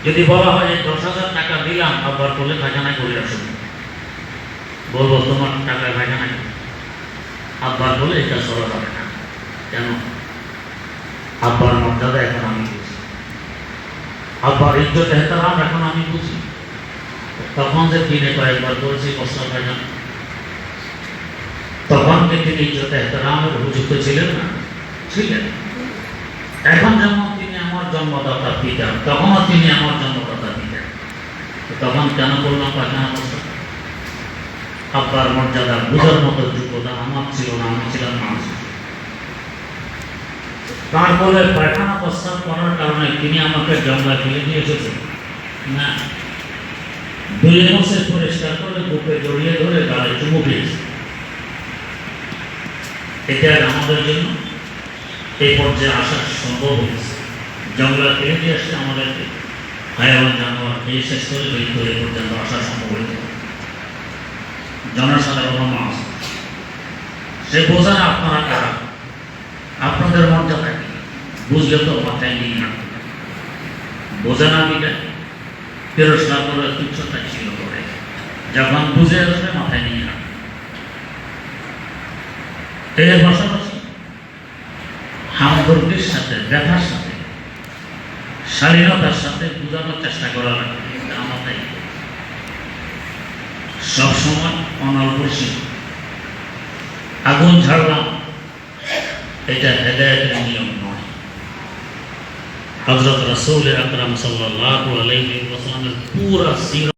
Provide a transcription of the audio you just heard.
যদি বলা হয় 10,000 টাকা দিলাম, আবার বলে খাজানায় করে আসুন, বলবো তোমার টাকায় খাজানায়, আব্বার বলে এটা সরা যাবে না। কেন? আব্বার মর্যাদা এখন আমি বুঝি, আব্বার ইজ্জত এহতারাম এখন আমি বুঝি। তখন যে দিনে কয়েকবার করেছি বস্ত্র খাজানা, তখন কি তিনি ইজ্জত এহতারামের উপযুক্ত ছিলেন না? ছিলেন। এখন যেমন তিনি আমার জন্মদাতা পিতা, তখনও তিনি আমার জন্মদাতা পিতা। তখন কেন বললাম পায়খানা বস্ত্র? আব্বার মর্যাদা বুঝার মতো যোগ্যতা আমার ছিল না, আমি ছিলাম মানুষ। তার বলে পায়খানা প্রস্তাব করার কারণে তিনি আমাকে জঙ্গলায় ফেলে দিয়ে এসেছেন না, 2 বছর পরিষ্কার করে বুকে জড়িয়ে ধরে গালে চুমু দিয়েছে। এটা আমাদের জন্য এই পর্যায়ে আসা সম্ভব হয়েছে। জঙ্গলা ফেলে দিয়ে আসলে আমাদেরকে হায়াওয়ান জানোয়ার এই শেষ করে বের করে পর্যন্ত আসা সম্ভব হয়েছে। জনসাধারণ মানুষ সে বোঝান আপনারা কারা, আপনাদের মর্যাদা কি বুঝলে তো মাথায় নিয়ে না, বোঝে না দিলে ফেরস্তা করে তুচ্ছতা ছিল করে, যখন বুঝে আসবে মাথায় নিয়ে না। এর পাশাপাশি হামদর্দির সাথে, ব্যথার সাথে, শালীনতার সাথে বোঝানোর চেষ্টা করা লাগে। আমাদের সবসময় অনল্পসী আগুন ঝাড়লাম, এটা হেদায়েতের নিয়ম নয়। হযরত রাসূল আকরাম সাল্লাল্লাহু আলাইহি ওয়াসাল্লামের পুরা সিরাত